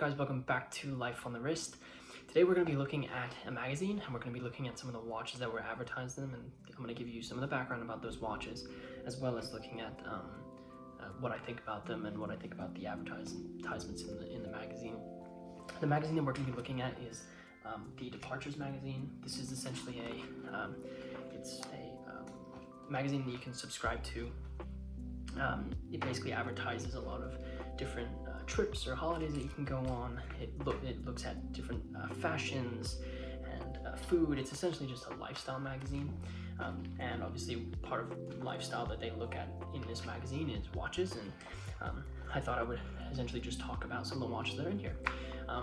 guys, welcome back to Life on the Wrist. Today we're going to be looking at a magazine and we're going to be looking at some of the watches that were advertised in them, and I'm going to give you some of the background about those watches as well as looking at what I think about them and what I think about the advertisements in the magazine. The magazine that we're going to be looking at is the Departures magazine. This is essentially it's a magazine that you can subscribe to. It basically advertises a lot of different trips or holidays that you can go on. It looks at different fashions and food. It's essentially just a lifestyle magazine, and obviously part of lifestyle that they look at in this magazine is watches, and I thought I would essentially just talk about some of the watches that are in here.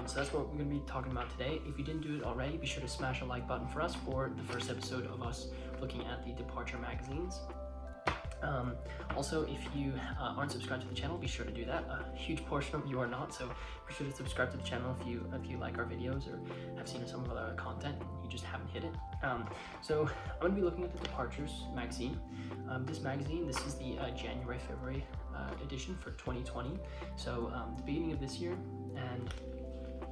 So that's what we're going to be talking about today. If you didn't do it already, be sure to smash a like button for us for the first episode of us looking at the Departure magazines. Also, if you aren't subscribed to the channel, be sure to do that. A huge portion of you are not, so be sure to subscribe to the channel if you like our videos or have seen some of our content and you just haven't hit it. So I'm going to be looking at the Departures magazine. This is the January-February edition for 2020, so the beginning of this year, and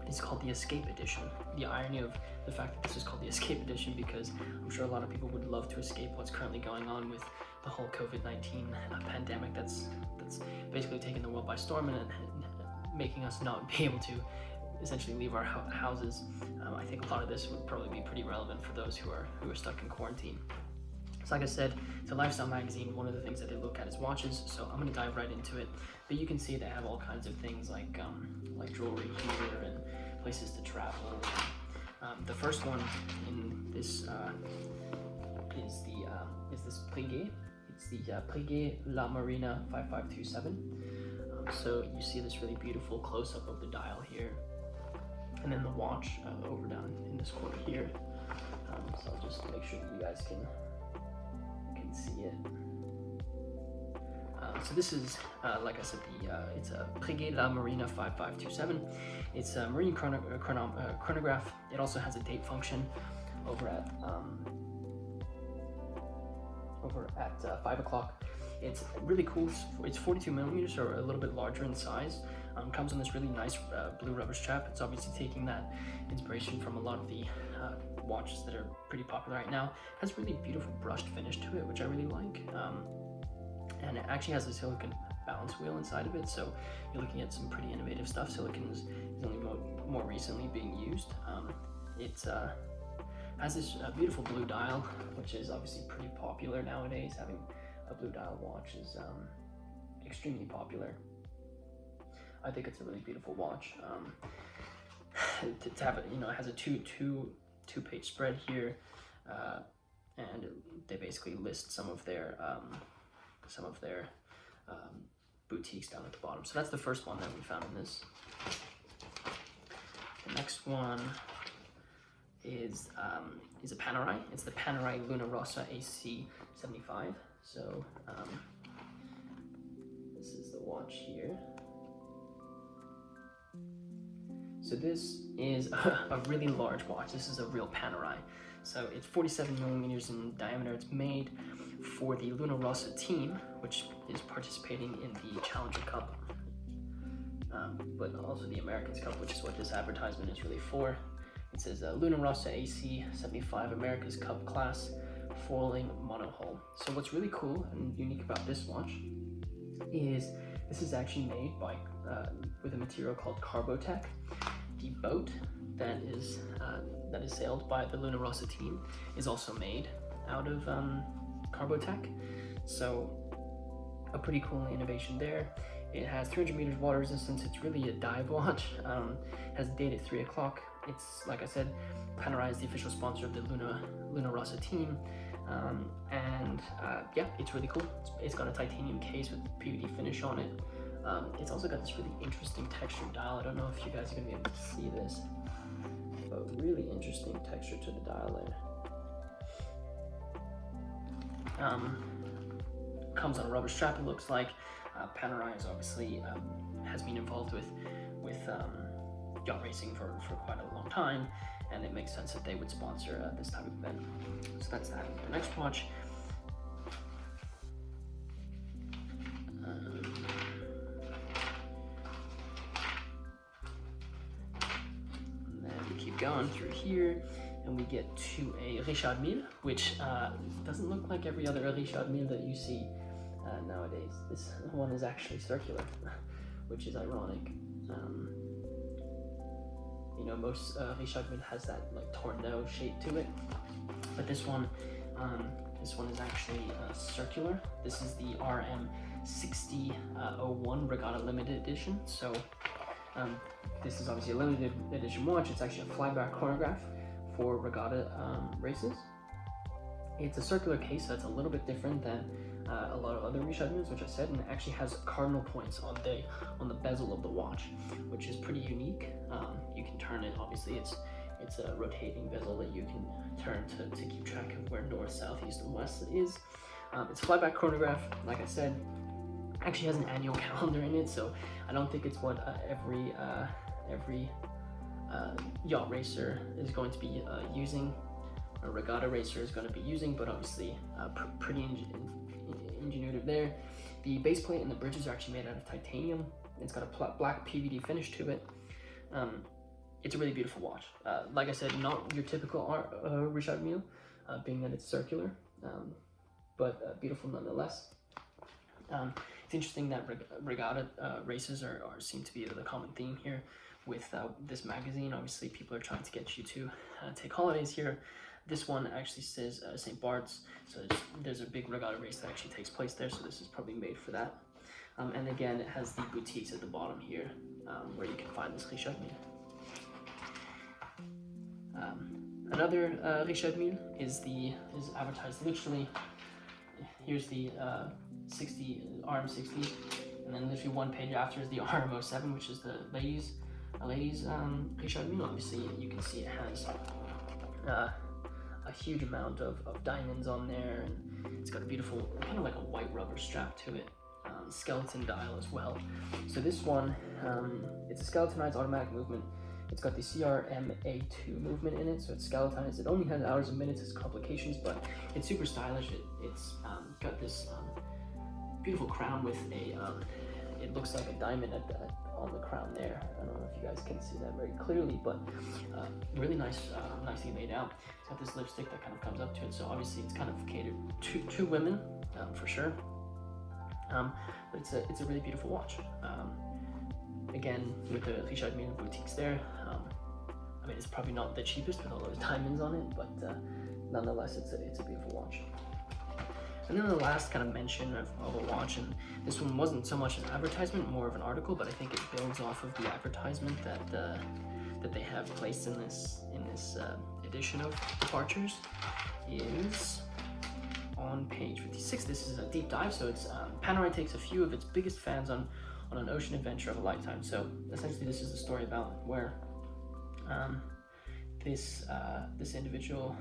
it's called the Escape Edition. The irony of the fact that this is called the Escape Edition, because I'm sure a lot of people would love to escape what's currently going on with the whole COVID-19 pandemic that's basically taken the world by storm and making us not be able to essentially leave our houses. I think a lot of this would probably be pretty relevant for those who are stuck in quarantine. So like I said, it's a lifestyle magazine. One of the things that they look at is watches, so I'm going to dive right into it. But you can see they have all kinds of things like jewelry here and places to travel. The first one in this is this Breguet. It's the Breguet La Marina 5527. So you see this really beautiful close-up of the dial here, and then the watch over down in this corner here. So I'll just make sure that you guys can see it. So this is, like I said, it's a Breguet La Marina 5527. It's a marine chronograph. It also has a date function over at 5 o'clock. It's really cool. It's 42 millimeters, or a little bit larger in size. Comes on this really nice blue rubber strap. It's obviously taking that inspiration from a lot of the watches that are pretty popular right now. It has really beautiful brushed finish to it, which I really like. And it actually has a silicone balance wheel inside of it, so you're looking at some pretty innovative stuff. Silicone is only more recently being used. It has this beautiful blue dial, which is obviously pretty popular nowadays. Having a blue dial watch is extremely popular. I think it's a really beautiful watch. To have it, it has a two-page spread here, and they basically list some of their boutiques down at the bottom. So that's the first one that we found in this. The next one is a Panerai. It's the Panerai Luna Rossa AC75. So this is the watch here. So this is a really large watch. This is a real Panerai. So it's 47 millimeters in diameter. It's made for the Luna Rossa team, which is participating in the Challenger Cup, but also the Americans Cup, which is what this advertisement is really for. It says Luna Rossa AC75 America's Cup Class Foiling Monohull. So what's really cool and unique about this watch is this is actually made by with a material called Carbotech. The boat that is sailed by the Luna Rossa team is also made out of Carbotech. So a pretty cool innovation there. It has 300 meters water resistance. It's really a dive watch. Has a date at 3 o'clock. It's, like I said, Panerai is the official sponsor of the Luna Rossa team. Yeah, it's really cool. It's got a titanium case with PVD finish on it. It's also got this really interesting textured dial. I don't know if you guys are going to be able to see this, but really interesting texture to the dial there. Comes on a rubber strap, it looks like. Panerai is obviously has been involved with yacht racing for quite a long time, and it makes sense that they would sponsor this type of event. So that's that. The next watch here, and we get to a RIchard Mille, which doesn't look like every other RIchard Mille that you see nowadays. This one is actually circular, which is ironic. You know, most RIchard Mille has that like tornado shape to it, but this one is actually circular. This is the M60A1 Regatta Limited Edition. So this is obviously a limited edition watch. It's actually a flyback chronograph for regatta races. It's a circular case, so it's a little bit different than a lot of other RIchard Milles, which I said, and it actually has cardinal points on the bezel of the watch, which is pretty unique. You can turn it. Obviously, it's a rotating bezel that you can turn to keep track of where north, south, east, and west is. It's a flyback chronograph, like I said. Actually has an annual calendar in it, so I don't think it's what every yacht racer is going to be using, a regatta racer is going to be using, but obviously pretty ingenuitive there. The base plate and the bridges are actually made out of titanium. It's got a black PVD finish to it. It's a really beautiful watch. Like I said, not your typical RIchard Mille, being that it's circular, but beautiful nonetheless. It's interesting that regatta races seem to be the common theme here with this magazine. Obviously, people are trying to get you to take holidays here. This one actually says St. Bart's, so there's a big regatta race that actually takes place there, so this is probably made for that. And again, it has the boutiques at the bottom here, where you can find this RIchard Mille. Another RIchard Mille is advertised literally. Here's the RM60, and then literally one page after is the RM07, which is the ladies RIchard Mille. Obviously, you can see it has a huge amount of diamonds on there, and it's got a beautiful kind of like a white rubber strap to it. Skeleton dial as well. So this one, it's a skeletonized automatic movement. It's got the CRMA2 movement in it, so it's skeletonized. It only has hours and minutes as complications, but it's super stylish. It's got this beautiful crown with it looks like a diamond on the crown there. I don't know if you guys can see that very clearly, but really nice, nicely laid out. It's got this lipstick that kind of comes up to it, so obviously it's kind of catered to women, for sure. But it's a really beautiful watch. Again, with the RIchard Mille boutiques there, I mean, it's probably not the cheapest with all those diamonds on it, but nonetheless, it's a beautiful watch. And then the last kind of mention of a watch, and this one wasn't so much an advertisement, more of an article, but I think it builds off of the advertisement that they have placed in this edition of Departures, is on page 56. This is a deep dive, so it's Panerai takes a few of its biggest fans on an ocean adventure of a lifetime. So essentially, this is the story about where this individual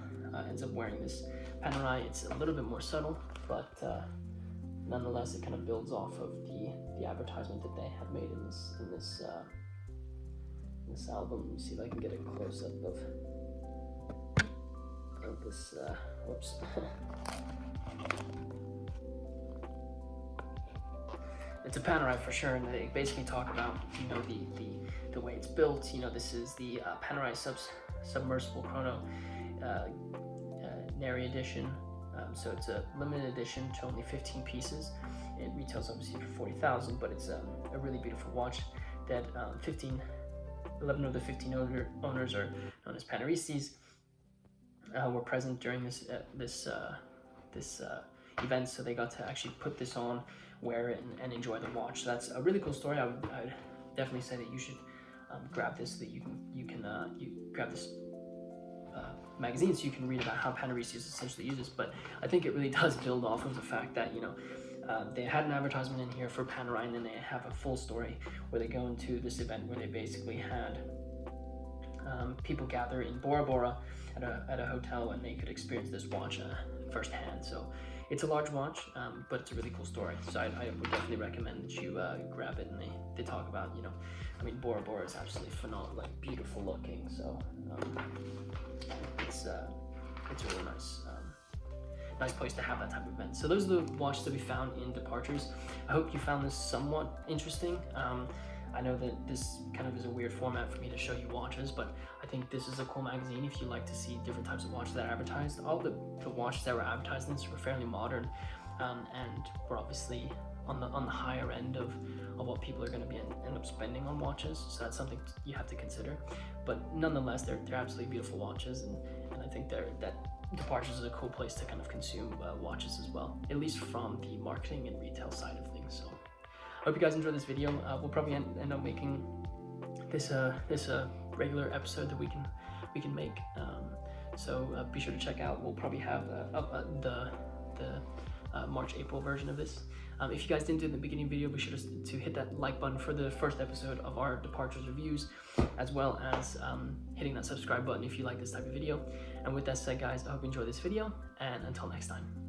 ends up wearing this Panerai. It's a little bit more subtle, but nonetheless, it kind of builds off of the advertisement that they have made in this album. Let me see if I can get a close up of this. Whoops. It's a Panerai for sure, and they basically talk about, you know, the way it's built. You know, this is the Panerai submersible chrono Panerai edition. So it's a limited edition to only 15 pieces. It retails obviously for 40,000, but it's a really beautiful watch that 11 of the 15 owners are known as Panerists. Were present during this event, so they got to actually put this on, wear it, and enjoy the watch. So that's a really cool story. I would definitely say that you should grab this, so that you grab this magazine, so you can read about how Panerists essentially use this. But I think it really does build off of the fact that, you know, they had an advertisement in here for Panerai, and then they have a full story where they go into this event where they basically had people gather in Bora Bora at a hotel, and they could experience this watch firsthand. So it's a large watch, but it's a really cool story. So I would definitely recommend that you grab it. And they talk about, you know, I mean, Bora Bora is absolutely phenomenal, like beautiful looking. So it's a really nice place to have that type of event. So those are the watches that we found in Departures. I hope you found this somewhat interesting. I know that this kind of is a weird format for me to show you watches, but I think this is a cool magazine if you like to see different types of watches that are advertised. All the watches that were advertised in this were fairly modern, and were obviously on the higher end of what people are going to be end up spending on watches, so that's something you have to consider. But nonetheless, they're absolutely beautiful watches, and I think that Departures is a cool place to kind of consume watches as well, at least from the marketing and retail side of things. So I hope you guys enjoyed this video. We'll probably end up making this regular episode that we can make. So be sure to check out. We'll probably have the March-April version of this. If you guys didn't do the beginning video, be sure to hit that like button for the first episode of our Departures reviews, as well as hitting that subscribe button if you like this type of video. And with that said, guys, I hope you enjoyed this video, and until next time.